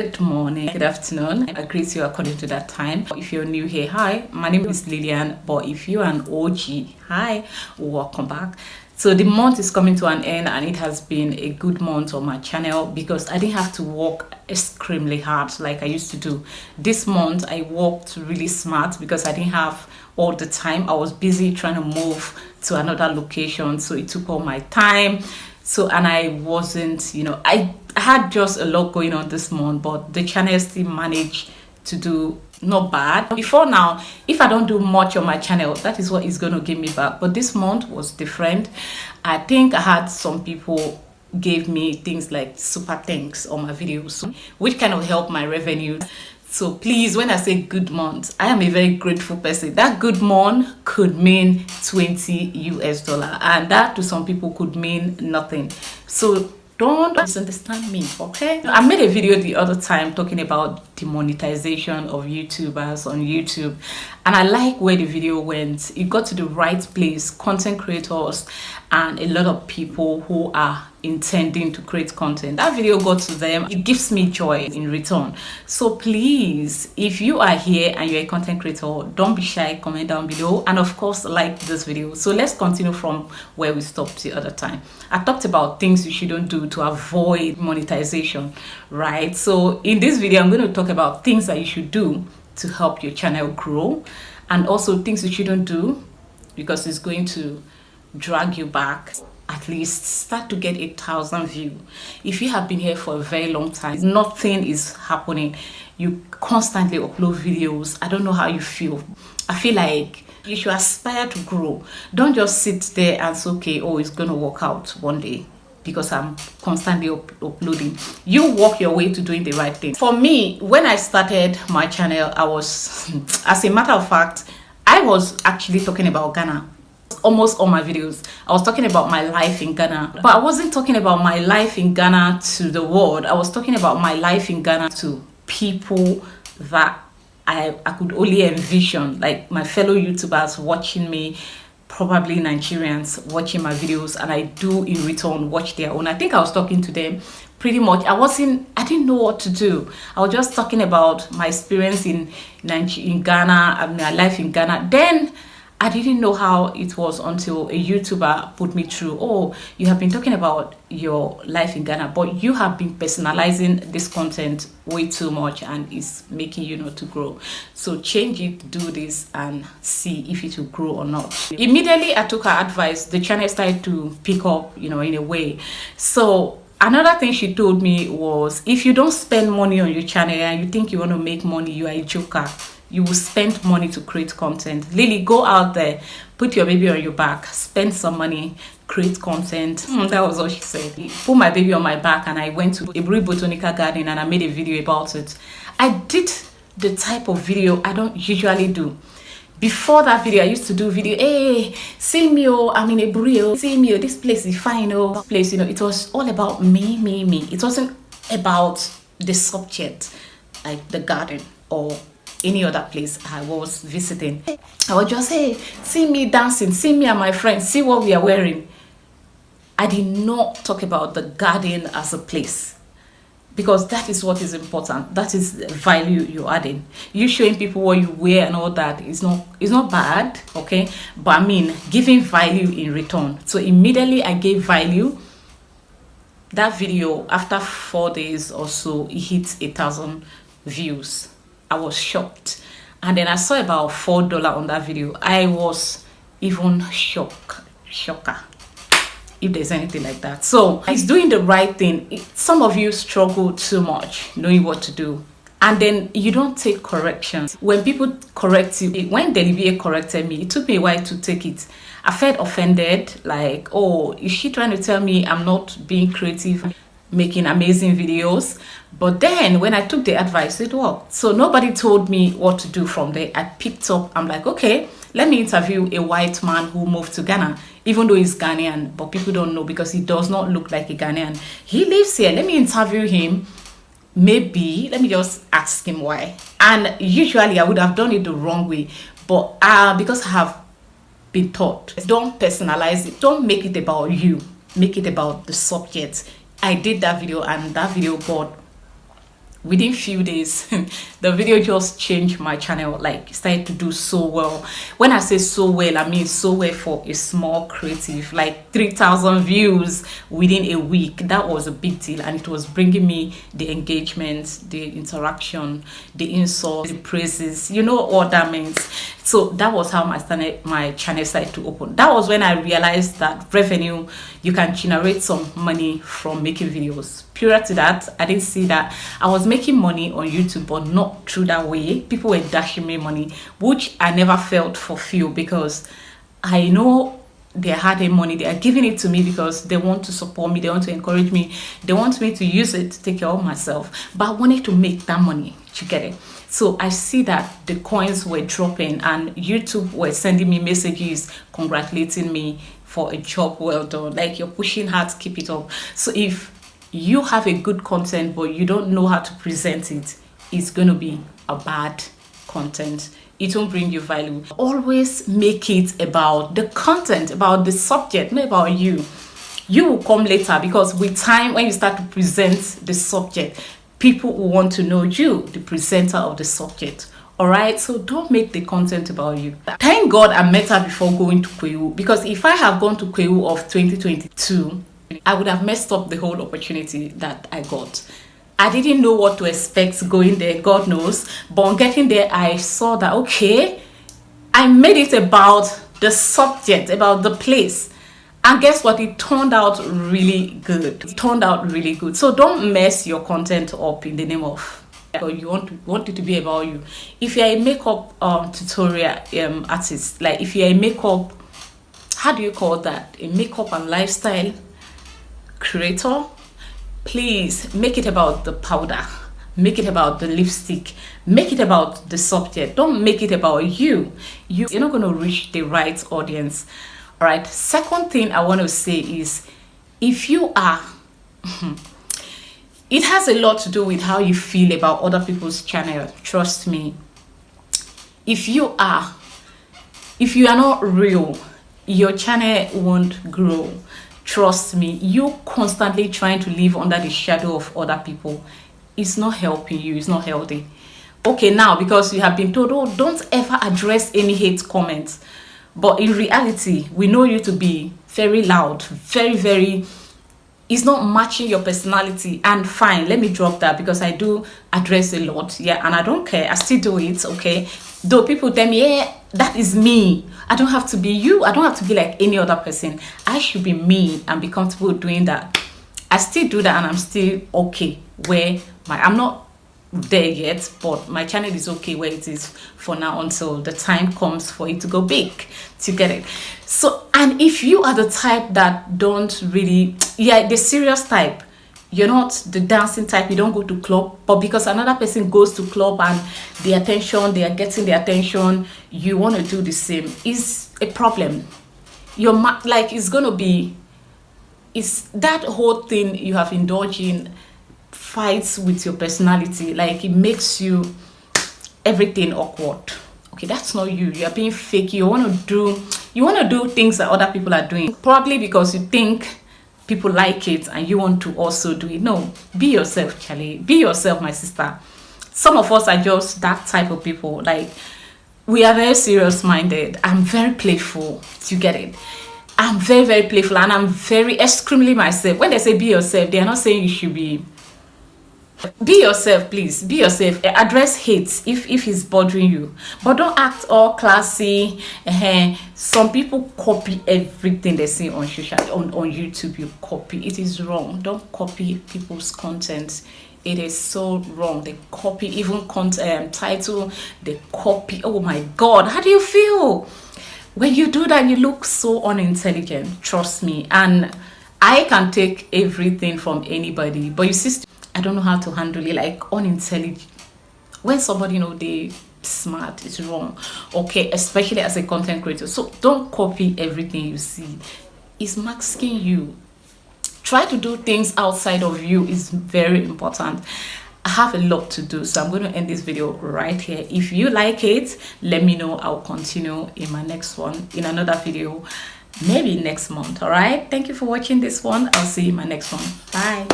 Good morning, good afternoon. I greet you according to that time. If you're new here, hi, my name is Lillian. But if you're an OG, hi, welcome back. So the month is coming to an end, and it has been a good month on my channel because I didn't have to work extremely hard like I used to do. This month I worked really smart because I didn't have all the time. I was busy trying to move to another location, so it took all my time. So, and I wasn't, I had just a lot going on this month, but the channel still managed to do not bad. Before now, if I don't do much on my channel, that is what is going to give me back. But this month was different. I think I had some people gave me things like super thanks on my videos, which kind of helped my revenue. So please, when I say good month, I am a very grateful person. That good month could mean $20, and that to some people could mean nothing. So don't misunderstand me, okay? I made a video the other time talking about the monetization of YouTubers on YouTube, and I like where the video went. It got to the right place. Content creators and a lot of people who are intending to create content, that video got to them. It gives me joy in return. So please, if you are here and you're a content creator, don't be shy, comment down below, and of course like this video. So let's continue from where we stopped the other time. I talked about things you shouldn't do to avoid monetization, right? So in this video I'm going to talk about things that you should do to help your channel grow, and also things you shouldn't do because it's going to drag you back. At least start to get 1,000 views. If you have been here for a very long time, nothing is happening. You constantly upload videos. I don't know how you feel. I feel like you should aspire to grow. Don't just sit there and say, okay, oh, it's gonna work out one day because I'm constantly uploading. You work your way to doing the right thing. For me, when I started my channel, I was, as a matter of fact, I was actually talking about Ghana. Almost all my videos I was talking about my life in Ghana, but I wasn't talking about my life in Ghana to the world. I was talking about my life in Ghana to people that I could only envision, like my fellow YouTubers watching me, probably Nigerians watching my videos, and I do in return watch their own. I think I was talking to them pretty much. I didn't know what to do. I was just talking about my experience in Ghana and my life in Ghana. Then I didn't know how it was until a YouTuber put me through. Oh, you have been talking about your life in Ghana, but you have been personalizing this content way too much, and it's making you not to grow. So change it, do this, and see if it will grow or not. Immediately I took her advice. The channel started to pick up, in a way. So another thing she told me was, if you don't spend money on your channel and you think you want to make money, you are a joker. You will spend money to create content. Lily, go out there, put your baby on your back, spend some money, create content. That was what she said. Put my baby on my back, and I went to Eburi Botanical Garden and I made a video about it. I did the type of video I don't usually do. Before that video, I used to do video, hey, see me, oh, I'm in Eburi, see me, oh, this place is fine, oh, this place, it was all about me. It wasn't about the subject, like the garden or any other place I was visiting. I would just say, see me dancing, see me and my friends, see what we are wearing. I did not talk about the garden as a place, because that is what is important. That is the value you're adding. You showing people what you wear and all that is not bad, okay? But I mean, giving value in return. So immediately I gave value. That video, after 4 days or so, it hit 1,000 views. I was shocked, and then I saw about $4 on that video. I was even shocker, if there's anything like that. So it's doing the right thing. Some of you struggle too much knowing what to do, and then you don't take corrections. When people correct you, when Delibia corrected me, it took me a while to take it. I felt offended, like, oh, is she trying to tell me I'm not being creative, making amazing videos? But then when I took the advice, it worked. So nobody told me what to do from there. I picked up, I'm like, okay, let me interview a white man who moved to Ghana, even though he's Ghanaian, but people don't know because he does not look like a Ghanaian. He lives here. Let me interview him. Maybe let me just ask him why. And usually I would have done it the wrong way, but because I have been taught, don't personalize it. Don't make it about you. Make it about the subject. I did that video, and that video got within few days the video just changed my channel. Like, started to do so well. When I say so well, I mean so well for a small creative. Like 3,000 views within a week. That was a big deal, and it was bringing me the engagement, the interaction, the insult, the praises, you know what that means. So that was how my channel started to open. That was when I realized that revenue, you can generate some money from making videos. Prior to that, I didn't see that. I was making money on YouTube, but not through that way. People were dashing me money, which I never felt fulfilled, because I know they had the money, they are giving it to me because they want to support me, they want to encourage me, they want me to use it to take care of myself. But I wanted to make that money. You get it? So I see that the coins were dropping, and YouTube were sending me messages congratulating me for a job well done. Like, you're pushing hard, keep it up. So if you have a good content but you don't know how to present it, it's going to be a bad content. It won't bring you value. Always make it about the content, about the subject, not about you. You will come later, because with time, when you start to present the subject, people will want to know you, the presenter of the subject. All right, so don't make the content about you. Thank God I met her before going to Kwewu, because if I have gone to Kwewu of 2022, I would have messed up the whole opportunity that I got. I didn't know what to expect going there, God knows. But on getting there, I saw that, okay, I made it about the subject, about the place. And guess what? It turned out really good. It turned out really good. So don't mess your content up in the name of, or you want it to be about you. If you're a makeup tutorial artist, like if you're a makeup, how do you call that? A makeup and lifestyle creator, please make it about the powder, make it about the lipstick, make it about the subject. Don't make it about you. You're not going to reach the right audience. All right, second thing I want to say is, if you are it has a lot to do with how you feel about other people's channel. Trust me, if you are not real, your channel won't grow. Trust me, you constantly trying to live under the shadow of other people, it's not helping you, it's not healthy. Okay, now because you have been told, oh, don't ever address any hate comments, but in reality, we know you to be very loud, very, it's not matching your personality. And fine, let me drop that, because I do address a lot, yeah, and I don't care, I still do it. Okay, though people tell me, yeah, that is me, I don't have to be you, I don't have to be like any other person, I should be me and be comfortable doing that. I still do that, and I'm still okay where I'm not there yet, but my channel is okay where it is for now, until the time comes for it to go big, to get it. So, and if you are the type that don't really, yeah, the serious type, you're not the dancing type, you don't go to club, but because another person goes to club and the attention, they are getting the attention, you want to do the same, is a problem. You're like, it's gonna be, it's that whole thing you have indulged in fights with your personality. Like, it makes you everything awkward. Okay, that's not you. You're being fake. You want to do things that other people are doing, probably because you think people like it and you want to also do it. No, be yourself, Charlie. Be yourself, my sister. Some of us are just that type of people. Like, we are very serious minded. I'm very playful. You get it? I'm very playful, and I'm very extremely myself. When they say be yourself, they are not saying you should be yourself. Please be yourself. Address hate if it's bothering you, but don't act all classy. Some people copy everything they say on YouTube. You copy. It is wrong. Don't copy people's content. It is so wrong. They copy even content title. They copy. Oh my God, how do you feel when you do that? You look so unintelligent. Trust me. And I can take everything from anybody, but you see, I don't know how to handle it. Like, unintelligent. When somebody they smart, it's wrong. Okay, especially as a content creator. So don't copy everything you see. It's masking you. Try to do things outside of you is very important. I have a lot to do, so I'm going to end this video right here. If you like it, let me know. I'll continue in my next one, in another video, maybe next month. All right, thank you for watching this one. I'll see you in my next one. Bye.